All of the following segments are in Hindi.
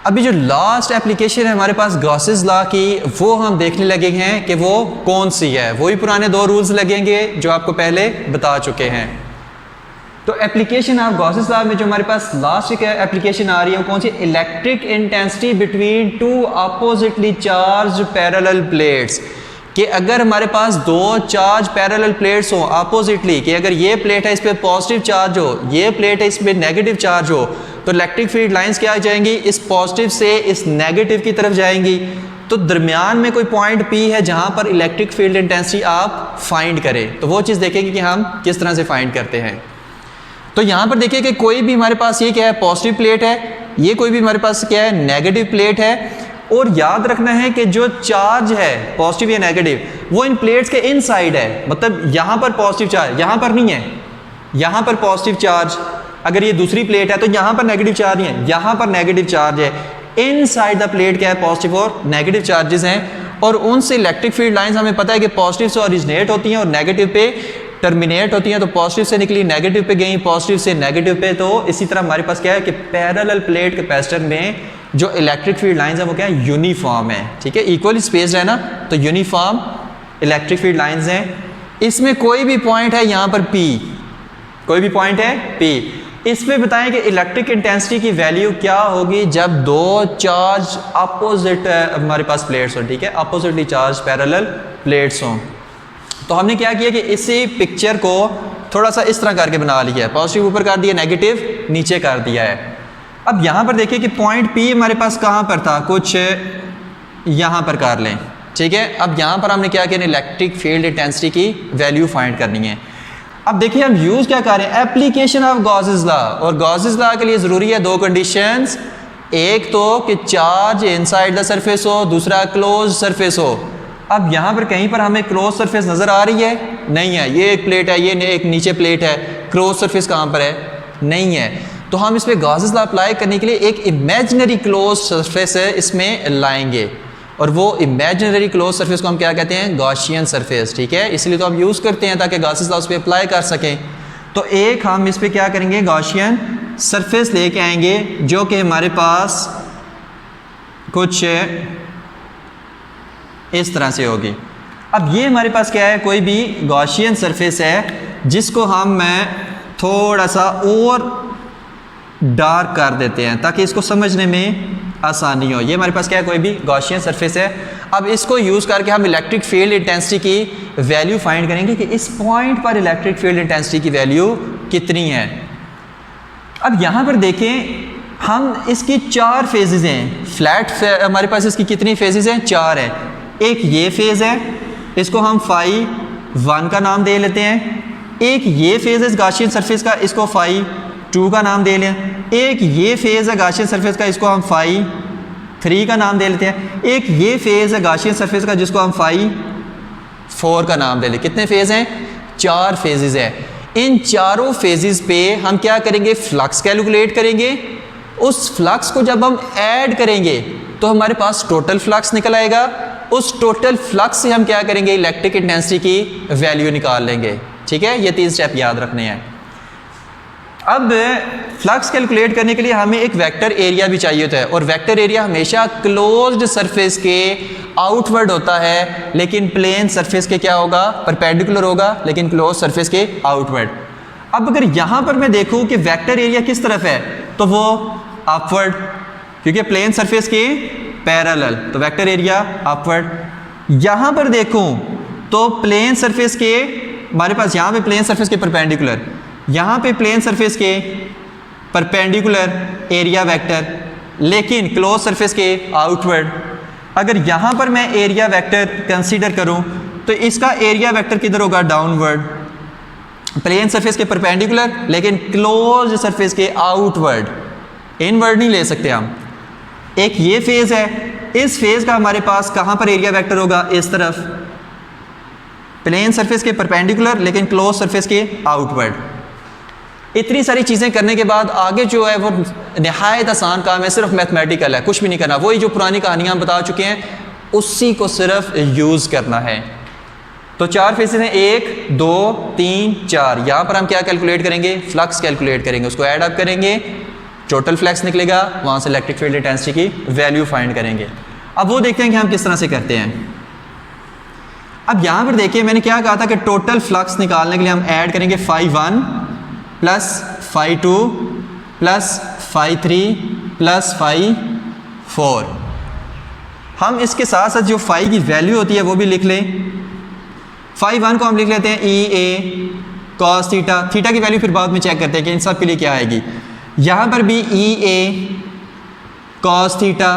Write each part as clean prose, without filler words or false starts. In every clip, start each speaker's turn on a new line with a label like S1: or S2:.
S1: अभी जो लास्ट एप्लीकेशन है हमारे पास गॉसेस लॉ की, वो हम देखने लगे हैं कि वो कौन सी है। वही पुराने 2 रूल्स लगेंगे जो आपको पहले बता चुके हैं। तो एप्लीकेशन ऑफ गॉसेस लॉ में जो हमारे पास लास्ट एक एप्लीकेशन आ रही है वो कौन सी? Electric intensity between 2 oppositely charge parallel plates. कि अगर हमारे पास 2 चार्ज पैरेलल प्लेट्स हो अपोजिटली, कि अगर ये प्लेट है इस पर पॉजिटिव चार्ज हो, ये प्लेट है इस पर नेगेटिव चार्ज हो, तो इलेक्ट्रिक फील्ड लाइंस क्या जाएंगी? इस पॉजिटिव से इस नेगेटिव की तरफ जाएंगी। तो दरमियान में कोई पॉइंट P है जहां पर इलेक्ट्रिक फील्ड इंटेंसिटी आप फाइंड करें। तो वो चीज़ देखेंगे कि हम किस तरह से फाइंड करते हैं। तो यहां पर देखिए कि कोई भी हमारे पास ये क्या है? पॉजिटिव प्लेट है। ये कोई भी हमारे पास क्या है? नेगेटिव प्लेट है। और याद रखना है कि जो चार्ज है पॉजिटिव या नेगेटिव वो इन प्लेट्स के इनसाइड है। मतलब यहां पर पॉजिटिव चार्ज, यहां पर नहीं है। यहां पर पॉजिटिव चार्ज, अगर ये दूसरी प्लेट है तो यहां पर नेगेटिव चार्ज नहीं है, यहां पर नेगेटिव चार्ज है। इनसाइड द प्लेट क्या है? पॉजिटिव और नेगेटिव चार्जेस हैं। और उनसे इलेक्ट्रिक फील्ड लाइंस हमें पता है कि पॉजिटिव से ओरिजिनेट होती हैं और नेगेटिव पे टर्मिनेट होती हैं। तो पॉजिटिव से निकली नेगेटिव पे गई, पॉजिटिव से नेगेटिव पे। तो इसी तरह हमारे पास क्या है कि पैरेलल प्लेट कैपेसिटर में जो इलेक्ट्रिक फील्ड लाइंस है वो क्या है? यूनिफॉर्म है। ठीक है, इक्वली स्पेस्ड है ना, तो यूनिफॉर्म इलेक्ट्रिक फील्ड लाइंस हैं। इसमें कोई भी पॉइंट है यहाँ पर P, कोई भी पॉइंट है P। इस पे बताएं कि इलेक्ट्रिक इंटेंसिटी की वैल्यू क्या होगी जब 2 चार्ज अपोजिट हमारे पास प्लेट्स हो। ठीक है, अपोजिटली चार्ज पैरेलल प्लेट्स हों। तो हमने क्या किया कि इसी पिक्चर को थोड़ा सा इस तरह करके बना लिया है। पॉजिटिव ऊपर कर दिया, नेगेटिव नीचे कर दिया है। अब यहाँ पर देखिए कि पॉइंट P हमारे पास कहाँ पर था? कुछ यहाँ पर कर लें। ठीक है, अब यहाँ पर हमने क्या किया? इलेक्ट्रिक फील्ड इंटेंसिटी की वैल्यू फाइंड करनी है। अब देखिए हम यूज़ क्या कर रहे हैं? Application of Gauss's law. और गॉसेस लॉ के लिए ज़रूरी है 2 कंडीशंस। एक तो कि चार्ज इनसाइड द सरफेस हो, दूसरा क्लोज सरफेस हो। अब यहाँ पर कहीं पर हमें क्लोज सरफेस नज़र आ रही है? नहीं है। ये एक प्लेट है, ये एक नीचे प्लेट है। क्लोज सरफेस कहाँ पर है? नहीं है। तो हम इस पर गॉसेस लॉ अप्लाई करने के लिए एक इमेजिनरी क्लोज सरफेस है इसमें लाएंगे। और वो इमेजिनरी क्लोज सरफेस को हम क्या कहते हैं? Gaussian surface. ठीक है, इसलिए तो हम यूज़ करते हैं ताकि गॉसेस लॉ उस पर अप्लाई कर सकें। तो एक हम इस पर क्या करेंगे? गॉसियन सरफेस लेके आएंगे जो कि हमारे पास कुछ इस तरह से होगी। अब ये हमारे पास क्या है? कोई भी गॉसियन सरफेस है जिसको हम थोड़ा सा और डार्क कर देते हैं ताकि इसको समझने में आसानी हो। ये हमारे पास क्या है? कोई भी गॉसियन सरफेस है। अब इसको यूज़ करके हम इलेक्ट्रिक फील्ड इंटेंसिटी की वैल्यू फाइंड करेंगे कि इस पॉइंट पर इलेक्ट्रिक फील्ड इंटेंसिटी की वैल्यू कितनी है। अब यहाँ पर देखें, हम इसकी 4 फेजेज़ हैं। फ्लैट हमारे पास इसकी कितनी फेजेज़ हैं? 4 हैं। एक ये फेज़ है, इसको हम फाई 1 का नाम दे लेते हैं। एक ये फेज़ है गॉसियन सरफेस का, इसको फाई 2 का नाम दे लें। एक ये फेज़ है गॉसियन सरफेस का, इसको हम फाई 3 का नाम दे लेते हैं। एक ये फेज़ है गॉसियन सरफेस का जिसको हम फाई 4 का नाम दे लें। कितने फेज़ हैं? 4 फेजेज़ हैं। इन चारों फेजेस पे हम क्या करेंगे? फ्लक्स कैलकुलेट करेंगे। उस फ्लक्स को जब हम ऐड करेंगे तो हमारे पास टोटल फ्लक्स निकल आएगा। उस टोटल फ्लक्स से हम क्या करेंगे? इलेक्ट्रिक इंटेंसिटी की वैल्यू निकाल लेंगे। ठीक है, ये 3 स्टेप याद रखने हैं। अब फ्लक्स कैलकुलेट करने के लिए हमें एक वेक्टर एरिया भी चाहिए होता है। और वेक्टर एरिया हमेशा क्लोज्ड सरफेस के आउटवर्ड होता है, लेकिन प्लेन सरफेस के क्या होगा? परपेंडिकुलर होगा, लेकिन क्लोज सरफेस के आउटवर्ड। अब अगर यहाँ पर मैं देखूँ कि वेक्टर एरिया किस तरफ है तो वो अपवर्ड, क्योंकि प्लेन सरफेस के पैरेलल, तो वेक्टर एरिया अपवर्ड। यहाँ पर देखूँ तो प्लेन सरफेस के हमारे पास यहाँ पे प्लेन सरफेस के परपेंडिकुलर, यहाँ पे प्लेन सरफेस के परपेंडिकुलर एरिया वेक्टर, लेकिन क्लोज सरफेस के आउटवर्ड। अगर यहाँ पर मैं एरिया वेक्टर कंसीडर करूँ तो इसका एरिया वेक्टर किधर होगा? डाउनवर्ड। प्लेन सरफेस के परपेंडिकुलर लेकिन क्लोज सरफेस के आउटवर्ड, इनवर्ड नहीं ले सकते हम। एक ये फेज़ है, इस फेज़ का हमारे पास कहाँ पर एरिया वेक्टर होगा? इस तरफ, प्लेन सरफेस के परपेंडिकुलर लेकिन क्लोज सरफेस के आउटवर्ड। इतनी सारी चीज़ें करने के बाद आगे जो है वो नहायत आसान काम है, सिर्फ मैथमेटिकल है, कुछ भी नहीं करना। वही जो पुरानी कहानियाँ हम बता चुके हैं उसी को सिर्फ यूज़ करना है। तो 4 फेसेस हैं, 1 2 3 4। यहाँ पर हम क्या कैलकुलेट करेंगे? फ्लक्स कैलकुलेट करेंगे, उसको ऐड अप करेंगे टोटल फ्लक्स निकलेगा, वहाँ से इलेक्ट्रिक फील्ड इंटेंसिटी की वैल्यू फाइंड करेंगे। अब वो देखते हैं कि हम किस तरह से करते हैं। अब यहाँ पर देखिए मैंने क्या कहा था कि टोटल फ्लक्स निकालने के लिए हम ऐड करेंगे φ1 प्लस φ2 प्लस φ3 प्लस φ4। हम इसके साथ साथ जो फाई की वैल्यू होती है वो भी लिख लें। φ1 को हम लिख लेते हैं ई ए कॉस थीटा, थीटा की वैल्यू फिर बाद में चेक करते हैं कि इन सब के लिए क्या आएगी। यहाँ पर भी ई ए कॉस थीटा,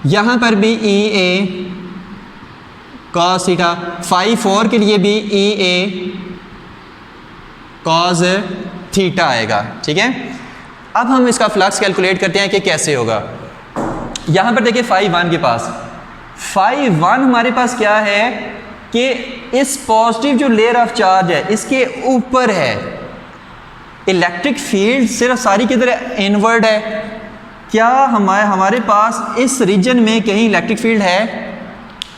S1: यहाँ पर भी ई ए कॉस थीटा, φ4 के लिए भी ई ए कॉस थीटा आएगा। ठीक है, अब हम इसका फ्लक्स कैलकुलेट करते हैं कि कैसे होगा। यहाँ पर देखिए φ1 के पास, φ1 हमारे पास क्या है कि इस पॉजिटिव जो लेयर ऑफ चार्ज है इसके ऊपर है। इलेक्ट्रिक फील्ड सिर्फ सारी की तरह इनवर्ड है। क्या हमारे पास इस रीजन में कहीं इलेक्ट्रिक फील्ड है?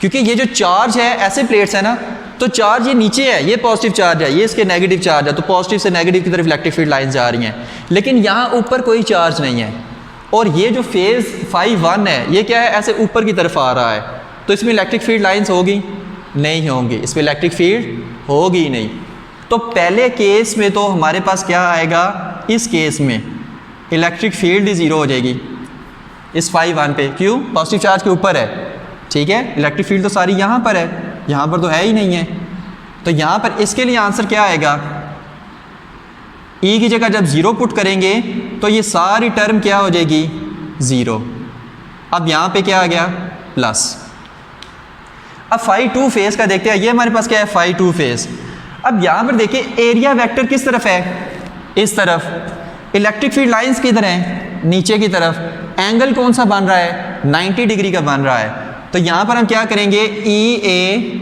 S1: क्योंकि ये जो चार्ज है, ऐसे प्लेट्स है ना, तो चार्ज ये नीचे है, ये पॉजिटिव चार्ज है, ये इसके नेगेटिव चार्ज है, तो पॉजिटिव से नेगेटिव की तरफ इलेक्ट्रिक फील्ड लाइंस जा रही हैं। लेकिन यहाँ ऊपर कोई चार्ज नहीं है और ये जो फेज φ1 है ये क्या है, ऐसे ऊपर की तरफ आ रहा है, तो इसमें इलेक्ट्रिक फील्ड लाइंस होगी? नहीं होंगी, इसमें इलेक्ट्रिक फील्ड होगी नहीं। तो पहले केस में तो हमारे पास क्या आएगा, इस केस में इलेक्ट्रिक फील्ड ही ज़ीरो हो जाएगी इस φ1 पे। क्यों? पॉजिटिव चार्ज के ऊपर है। ठीक है, इलेक्ट्रिक फील्ड तो सारी यहाँ पर है, यहाँ पर तो है ही नहीं है। तो यहाँ पर इसके लिए आंसर क्या आएगा, ई की जगह जब ज़ीरो पुट करेंगे तो ये सारी टर्म क्या हो जाएगी, ज़ीरो। अब यहाँ पे क्या आ गया, प्लस। अब φ2 फेज का देखते हैं, ये हमारे पास क्या है, φ2 फेज। अब यहाँ पर देखिए एरिया वेक्टर किस तरफ है, इस तरफ। इलेक्ट्रिक फील्ड लाइंस किधर हैं, नीचे की तरफ। एंगल कौन सा बन रहा है, 90 डिग्री का बन रहा है। तो यहाँ पर हम क्या करेंगे, ई ए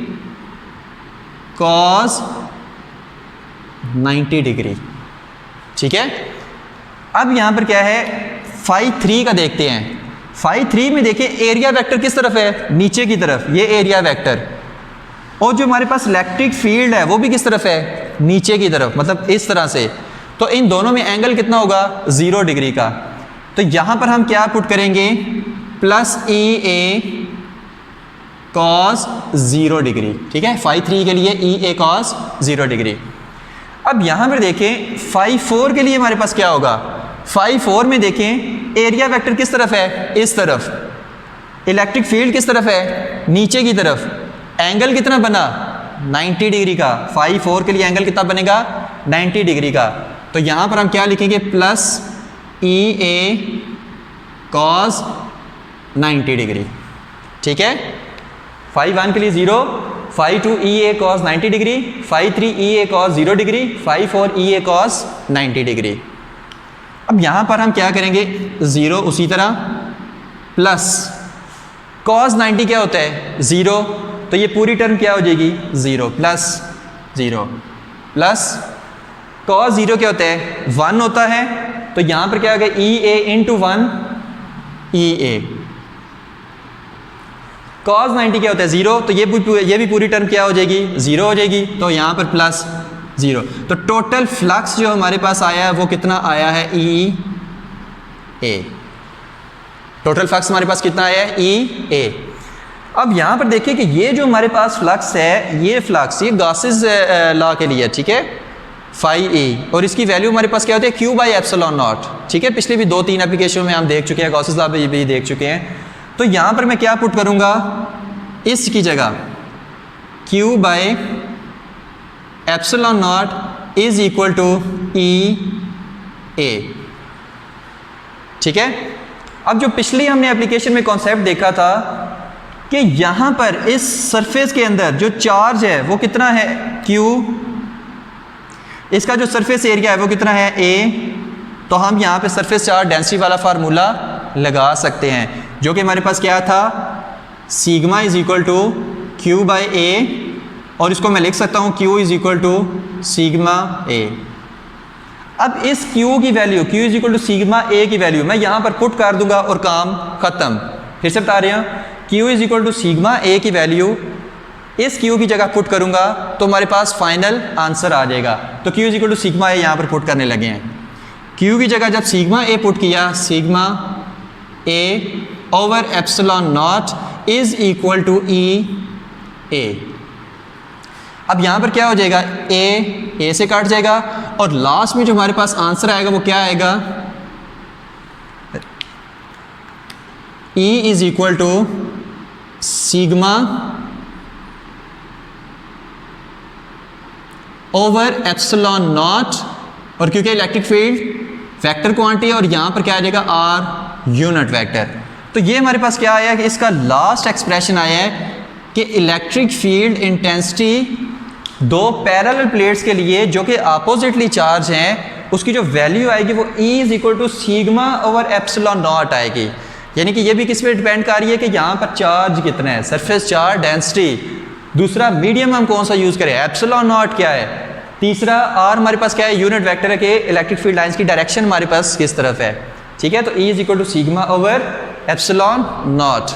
S1: कॉस 90 डिग्री। ठीक है, अब यहाँ पर क्या है, φ3 का देखते हैं। φ3 में देखिए एरिया वेक्टर किस तरफ है, नीचे की तरफ, ये एरिया वेक्टर। और जो हमारे पास इलेक्ट्रिक फील्ड है वो भी किस तरफ है, नीचे की तरफ, मतलब इस तरह से। तो इन दोनों में एंगल कितना होगा, 0 डिग्री का। तो यहाँ पर हम क्या पुट करेंगे, प्लस ई ए कॉस 0 डिग्री। ठीक है, φ3 के लिए ई ए कॉस 0 डिग्री। अब यहाँ पर देखें φ4 के लिए हमारे पास क्या होगा, φ4 में देखें एरिया वेक्टर किस तरफ है, इस तरफ। इलेक्ट्रिक फील्ड किस तरफ है, नीचे की तरफ। एंगल कितना बना, 90 डिग्री का। φ4 के लिए एंगल कितना बनेगा, 90 डिग्री का। तो यहाँ पर हम क्या लिखेंगे, प्लस ई ए कॉस 90 डिग्री। ठीक है, φ1 के लिए 0, φ2 ई ए कॉस 90 डिग्री, φ3 ई ए कॉस 0 डिग्री, φ4 ई ए कॉस 90 डिग्री। अब यहाँ पर हम क्या करेंगे, 0 उसी तरह, प्लस कॉस 90 क्या होता है, 0, तो ये पूरी टर्म क्या हो जाएगी, 0 प्लस 0 प्लस कॉस 0 क्या होता है, 1 होता है। तो यहाँ पर क्या हो गया, ई ए इंटू 1 ई ए। कॉस 90 क्या होता है, 0, तो ये भी पूरी टर्म क्या हो जाएगी, 0 हो जाएगी। तो यहाँ पर प्लस 0। तो टोटल फ्लक्स जो हमारे पास आया है वो कितना आया है, ई ए। टोटल फ्लक्स हमारे पास कितना आया है, ई ए। अब यहाँ पर देखिए कि ये जो हमारे पास फ्लक्स है, ये फ्लक्स ये गॉसेस लॉ के लिए, ठीक है, फाई ए, और इसकी वैल्यू हमारे पास क्या होती है, क्यू बाई एप्सिलॉन नॉट। ठीक है, पिछले भी 2-3 एप्लीकेशन में हम देख चुके हैं, गॉसेस लॉ भी देख चुके हैं। तो यहाँ पर मैं क्या पुट करूँगा, इसकी जगह Q by epsilon naught is equal to E A. ठीक है, अब जो पिछली हमने एप्लीकेशन में कॉन्सेप्ट देखा था कि यहाँ पर इस सरफेस के अंदर जो चार्ज है वो कितना है, Q, इसका जो सरफेस एरिया है वो कितना है, A। तो हम यहाँ पे सरफेस चार्ज डेंसिटी वाला फार्मूला लगा सकते हैं, जो कि हमारे पास क्या था, sigma is equal to Q by A, और इसको मैं लिख सकता हूँ Q is equal to sigma A. अब इस Q की value, Q is equal to sigma A की वैल्यू मैं यहाँ पर पुट कर दूंगा और काम ख़त्म। फिर से बता रहे हैं, Q is equal to sigma A की वैल्यू इस Q की जगह पुट करूंगा तो हमारे पास फाइनल आंसर आ जाएगा। तो Q is equal to sigma A यहाँ पर पुट करने लगे हैं। Q की जगह जब सिग्मा ए पुट किया, sigma A over epsilon naught is equal to E A. अब यहाँ पर क्या हो जाएगा, ए से काट जाएगा और लास्ट में जो हमारे पास आंसर आएगा वो क्या आएगा, E is equal to sigma over epsilon not, और क्योंकि इलेक्ट्रिक फील्ड वेक्टर क्वांटिटी और यहाँ पर क्या आ जाएगा आर यूनिट वेक्टर। तो ये हमारे पास क्या आया कि इसका लास्ट एक्सप्रेशन आया है कि इलेक्ट्रिक फील्ड इंटेंसिटी दो पैरेलल प्लेट्स के लिए जो कि अपोजिटली चार्ज हैं उसकी जो वैल्यू आएगी वो E is equal to sigma over epsilon not आएगी। यानी कि ये भी किस पे डिपेंड कर रही है कि यहाँ पर चार्ज कितना है, सरफेस चार्ज डेंसिटी। दूसरा मीडियम हम कौन सा यूज़ करें, एप्सिलॉन नॉट क्या है। तीसरा आर हमारे पास क्या है, यूनिट वेक्टर है कि इलेक्ट्रिक फील्ड लाइंस की डायरेक्शन हमारे पास किस तरफ है। ठीक है, तो E is equal to sigma over epsilon not.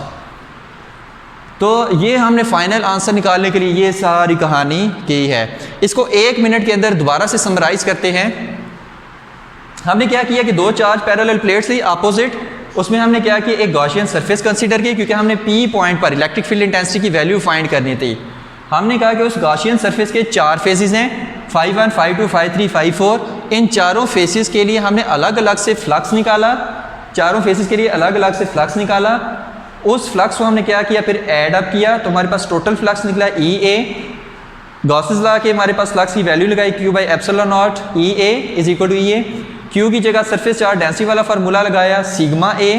S1: तो ये हमने फाइनल आंसर निकालने के लिए ये सारी कहानी की है। इसको 1 मिनट के अंदर दोबारा से समराइज करते हैं। हमने क्या किया कि दो चार्ज पैरेलल प्लेट्स थी अपोजिट, उसमें हमने क्या किया एक गॉसियन सरफेस कंसीडर की, क्योंकि हमने P पॉइंट पर इलेक्ट्रिक फील्ड इंटेंसिटी की वैल्यू फाइंड करनी थी। हमने कहा कि उस गॉसियन सरफेस के 4 फेजेस हैं, phi 1, phi 2, phi 3, phi 4। इन चारों फेसेस के लिए हमने अलग अलग से फ्लक्स निकाला, चारों फेसेस के लिए अलग अलग से फ्लक्स निकाला। उस फ्लक्स को हमने क्या किया, फिर ऐड अप किया तो हमारे पास टोटल फ्लक्स निकला ई ए। गॉसेस लॉ के हमारे पास फ्लक्स की वैल्यू लगाई Q by epsilon naught E A is equal to E A. Q की जगह सरफेस चार्ज डेंसिटी वाला फार्मूला लगाया सिग्मा ए,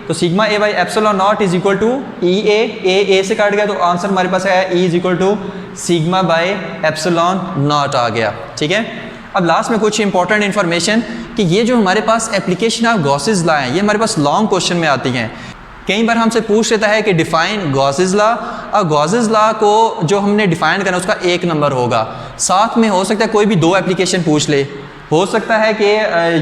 S1: तो sigma A by epsilon naught is equal to E A से काट गया तो आंसर हमारे पास आया E is equal to sigma by epsilon naught आ गया। ठीक है, अब लास्ट में कुछ इंपॉर्टेंट इन्फॉर्मेशन कि ये जो हमारे पास एप्लीकेशन ऑफ गॉसेस लॉ है ये हमारे पास लॉन्ग क्वेश्चन में आती हैं। कई बार हमसे पूछ लेता है कि डिफाइन गॉसेस लॉ, और गॉसेस लॉ को जो हमने डिफाइन करना उसका 1 नंबर होगा। साथ में हो सकता है कोई भी 2 एप्लीकेशन पूछ ले, हो सकता है कि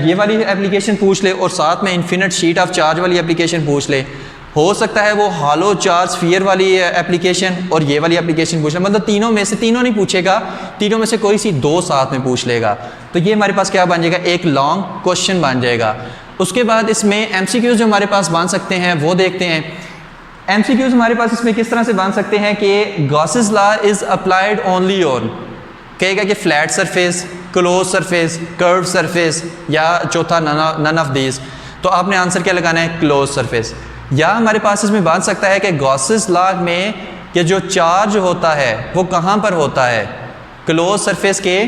S1: ये वाली एप्लीकेशन पूछ ले और साथ में इन्फिनिट शीट ऑफ चार्ज वाली एप्लीकेशन पूछ ले, हो सकता है वो हालो चार्ज स्फीयर वाली एप्लीकेशन और ये वाली एप्लीकेशन पूछ ले। मतलब तीनों में से तीनों नहीं पूछेगा, तीनों में से कोई सी 2 साथ में पूछ लेगा। तो ये हमारे पास क्या बन जाएगा, एक लॉन्ग क्वेश्चन बन जाएगा। उसके बाद इसमें MCQs जो हमारे पास बन सकते हैं वो देखते हैं। MCQs हमारे पास इसमें किस तरह से बन सकते हैं कि Gauss's law is applied only on, कहेगा कि flat surface, close surface, curve surface, या चौथा नन ऑफ दीज। तो आपने आंसर क्या लगाना है, क्लोज सरफेस। या हमारे पास इसमें बन सकता है कि गॉसेस लॉ में ये जो चार्ज होता है वो कहाँ पर होता है, क्लोज सरफेस के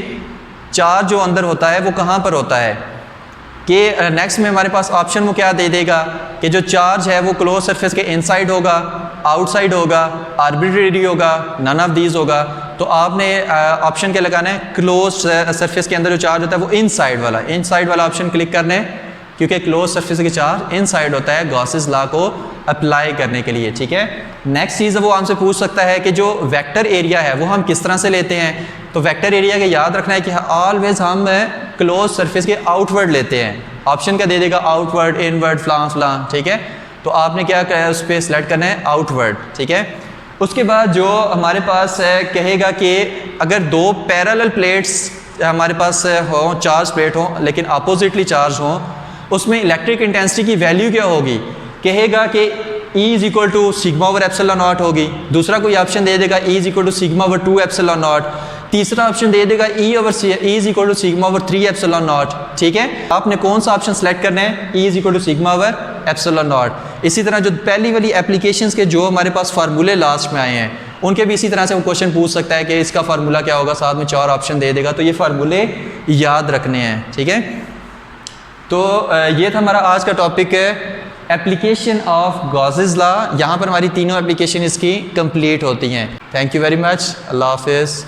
S1: चार्ज जो अंदर होता है वो कहाँ पर होता है। कि नेक्स्ट में हमारे पास ऑप्शन वो क्या दे देगा कि जो चार्ज है वो क्लोज सरफेस के इनसाइड होगा, आउटसाइड होगा, आर्बिट्रेरी होगा, नन ऑफ दीज होगा। तो आपने ऑप्शन क्या लगाना है, क्लोज सरफेस के अंदर जो चार्ज होता है वो इनसाइड वाला ऑप्शन क्लिक करना है, क्योंकि क्लोज सरफेस के चार्ज इनसाइड होता है गॉसेस लॉ को अप्लाई करने के लिए। ठीक है, नेक्स्ट चीज़ वो हमसे पूछ सकता है कि जो वेक्टर एरिया है वो हम किस तरह से लेते हैं। तो वेक्टर एरिया का याद रखना है कि ऑलवेज हम क्लोज सरफेस के आउटवर्ड लेते हैं। ऑप्शन क्या दे देगा, आउटवर्ड, इनवर्ड, फ्लां। ठीक है, तो आपने क्या उस पर सेलेक्ट करना है, आउटवर्ड। ठीक है, उसके बाद जो हमारे पास कहेगा कि अगर 2 पैरेलल प्लेट्स हमारे पास हों, चार्ज प्लेट हों लेकिन अपोजिटली चार्ज हों, उसमें इलेक्ट्रिक इंटेंसिटी की वैल्यू क्या होगी, कहेगा कि E is equal to sigma over epsilon not होगी। दूसरा कोई ऑप्शन दे देगा E is equal to sigma over 2 epsilon not. तीसरा ऑप्शन दे देगा E is equal to sigma over 3 epsilon not. ठीक है, आपने कौन सा ऑप्शन सेलेक्ट करना है, E is equal to sigma over epsilon not. इसी तरह जो पहली वाली एप्लीकेशंस के जो हमारे पास फार्मूले लास्ट में आए हैं उनके भी इसी तरह से वो क्वेश्चन पूछ सकता है कि इसका फार्मूला क्या होगा, साथ में 4 ऑप्शन दे देगा। तो ये फार्मूले याद रखने हैं। ठीक है, तो ये था हमारा आज का टॉपिक है एप्लीकेशन ऑफ गॉसेस लॉ। यहाँ पर हमारी तीनों एप्लीकेशन इसकी कंप्लीट होती हैं। थैंक यू वेरी मच, अल्लाह हाफिज़।